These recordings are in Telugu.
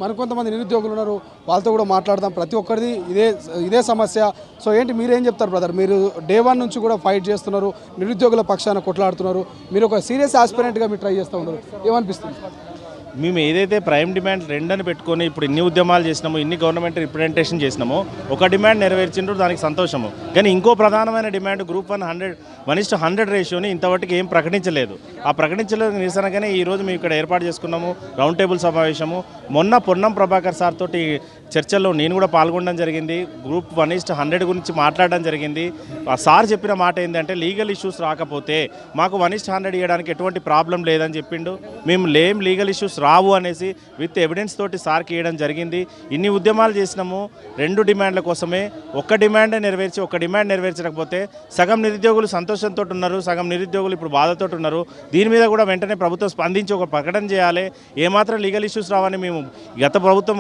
మరికొంతమంది నిరుద్యోగులు ఉన్నారు, వాళ్ళతో కూడా మాట్లాడదాం. ప్రతి ఒక్కరిది ఇదే సమస్య. సో ఏంటి మీరేం చెప్తారు బ్రదర్? మీరు డే 1 నుంచి కూడా ఫైట్ చేస్తున్నారు, నిరుద్యోగుల పక్షాన కొట్లాడుతున్నారు, మీరు ఒక సీరియస్ ఆస్పిరెంట్గా మీరు ట్రై చేస్తూ ఉన్నారు, ఏమనిపిస్తుంది? మేము ఏదైతే ప్రైమ్ డిమాండ్ 2 అని పెట్టుకొని ఇప్పుడు ఇన్ని ఉద్యమాలు చేసినామో, ఇన్ని గవర్నమెంట్ రిప్రజెంటేషన్ చేసినామో, ఒక డిమాండ్ నెరవేర్చిండ్రు, దానికి సంతోషము. కానీ ఇంకో ప్రధానమైన డిమాండ్ గ్రూప్ 1:100 రేషియోని ఇంతవరకు ఏం ప్రకటించలేదు. ఆ ప్రకటించలేదు నిరసనగానే ఈరోజు మేము ఇక్కడ ఏర్పాటు చేసుకున్నాము రౌండ్ టేబుల్ సమావేశము. మొన్న పొన్నం ప్రభాకర్ సార్ తోటి చర్చల్లో నేను కూడా పాల్గొనడం జరిగింది. గ్రూప్ 1:100 గురించి మాట్లాడడం జరిగింది. ఆ సార్ చెప్పిన మాట ఏంటంటే లీగల్ ఇష్యూస్ రాకపోతే మాకు 1:100 ఇవ్వడానికి ఎటువంటి ప్రాబ్లం లేదని చెప్పిండు. మేము లీగల్ ఇష్యూస్ రావు అనేసి విత్ ఎవిడెన్స్ తోటి సార్కి ఇవ్వడం జరిగింది. ఇన్ని ఉద్యమాలు చేసినాము 2 డిమాండ్ల కోసమే. ఒక డిమాండ్ నెరవేర్చకపోతే సగం నిరుద్యోగులు సంతోషంతో ఉన్నారు, సగం నిరుద్యోగులు ఇప్పుడు బాధతో ఉన్నారు. దీని మీద కూడా వెంటనే ప్రభుత్వం స్పందించి ఒక ప్రకటన చేయాలి. ఏమాత్రం లీగల్ ఇష్యూస్ రావని మేము గత ప్రభుత్వం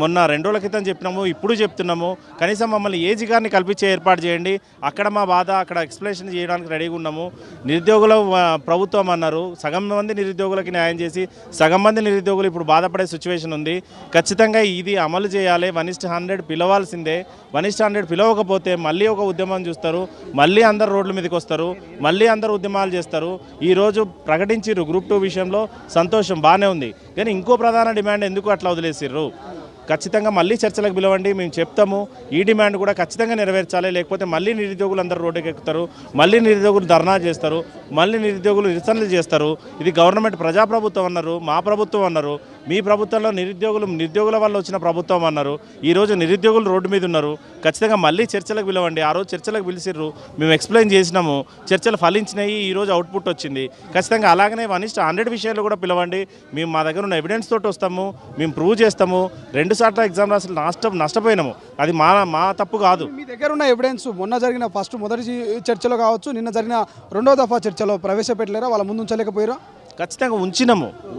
మొన్న 2 రోజుల క్రితం చెప్పినాము, ఇప్పుడు చెప్తున్నాము. కనీసం మమ్మల్ని ఏజీ గారిని కల్పించే ఏర్పాటు చేయండి. అక్కడ మా బాధ అక్కడ ఎక్స్ప్లెనేషన్ చేయడానికి రెడీగా ఉన్నాము. నిరుద్యోగుల ప్రభుత్వం అన్నారు, సగం మంది నిరుద్యోగులకి న్యాయం చేసి సగం మంది నిరుద్యోగులు ఇప్పుడు బాధపడే సిచ్యువేషన్ ఉంది. ఖచ్చితంగా ఇది అమలు చేయాలి. 1:100 పిలవాల్సిందే. 1:100 పిలవకపోతే మళ్ళీ ఒక ఉద్యమం చూస్తారు, మళ్ళీ అందరు రోడ్ల మీదకి వస్తారు, మళ్ళీ అందరు ఉద్యమాలు చేస్తారు. ఈరోజు ప్రకటించారు గ్రూప్ 2 విషయంలో సంతోషం, బాగానే ఉంది. కానీ ఇంకో ప్రధాన డిమాండ్ ఎందుకు అట్లా వదిలేసిర్రు? ఖచ్చితంగా మళ్ళీ చర్చలకు పిలవండి, మేము చెప్తాము. ఈ డిమాండ్ కూడా ఖచ్చితంగా నెరవేర్చాలి. లేకపోతే మళ్ళీ నిరుద్యోగులు అందరూ రోడ్డుకి ఎక్కుతారు, మళ్ళీ నిరుద్యోగులు ధర్నా చేస్తారు, మళ్ళీ నిరుద్యోగులు నిరసనలు చేస్తారు. ఇది గవర్నమెంట్ ప్రజాప్రభుత్వం అన్నారు, మా ప్రభుత్వం అన్నారు. మీ ప్రభుత్వంలో నిరుద్యోగుల వల్ల వచ్చిన ప్రభుత్వం అన్నారు. ఈరోజు నిరుద్యోగులు రోడ్డు మీద ఉన్నారు. ఖచ్చితంగా మళ్ళీ చర్చలకు పిలవండి. ఆ రోజు చర్చలకు పిలిచిర్రు, మేము ఎక్స్ప్లెయిన్ చేసినాము, చర్చలు ఫలించినాయి, ఈరోజు అవుట్పుట్ వచ్చింది. ఖచ్చితంగా అలాగనే 1:100 విషయాలు కూడా పిలవండి. మేము మా దగ్గర ఉన్న ఎవిడెన్స్ తోటి వస్తాము, మేము ప్రూవ్ చేస్తాము. 2 సార్లు ఎగ్జామ్ రాసి నష్టపోయినాము, అది మా తప్పు కాదు. మీ దగ్గర ఉన్న ఎవిడెన్స్ మొన్న జరిగిన మొదటి చర్చలో కావచ్చు, నిన్న జరిగిన 2వ దఫా చర్చలో ప్రవేశపెట్టలేరా? వాళ్ళ ముందు ఉంచలేకపోయారా? ఖచ్చితంగా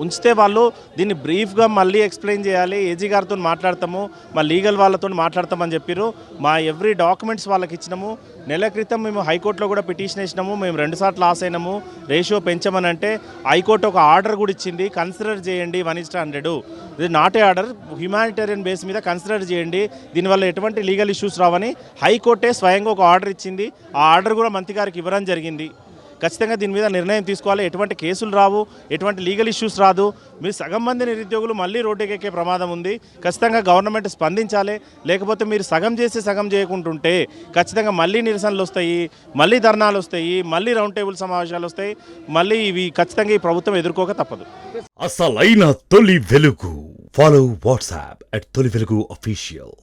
ఉంచితే వాళ్ళు దీన్ని బ్రీఫ్గా మళ్ళీ ఎక్స్ప్లెయిన్ చేయాలి. ఏజీ గారితో మాట్లాడతాము, మా లీగల్ వాళ్ళతో మాట్లాడతామని చెప్పారు. మా ఎవ్రీ డాక్యుమెంట్స్ వాళ్ళకి ఇచ్చినాము. నెల క్రితం మేము హైకోర్టులో కూడా పిటిషన్ వేసినాము. మేము 2 సార్లు లాస్ అయినాము, రేషియో పెంచమని. అంటే హైకోర్టు ఒక ఆర్డర్ కూడా ఇచ్చింది, కన్సిడర్ చేయండి 1:100. ఇది not a order, humanitarian base మీద కన్సిడర్ చేయండి, దీనివల్ల ఎటువంటి లీగల్ ఇష్యూస్ రావని హైకోర్టే స్వయంగా ఒక ఆర్డర్ ఇచ్చింది. ఆ ఆర్డర్ కూడా మంత్రి గారికి ఇవ్వడం జరిగింది. ఖచ్చితంగా దీని మీద నిర్ణయం తీసుకోవాలి. ఎటువంటి కేసులు రావు, ఎటువంటి లీగల్ ఇష్యూస్ రాదు. మీరు సగం మంది నిరుద్యోగులు మళ్ళీ రోడ్డుకెక్కే ప్రమాదం ఉంది. ఖచ్చితంగా గవర్నమెంట్ స్పందించాలి. లేకపోతే మీరు సగం చేసి సగం చేయకుంటుంటే ఖచ్చితంగా మళ్ళీ నిరసనలు వస్తాయి, మళ్ళీ ధర్నాలు వస్తాయి, మళ్ళీ రౌండ్ టేబుల్ సమావేశాలు వస్తాయి. మళ్ళీ ఇవి ఖచ్చితంగా ఈ ప్రభుత్వం ఎదుర్కోక తప్పదు. అసలైన తొలి వెలుగు. Follow WhatsApp @Tolivelugu official.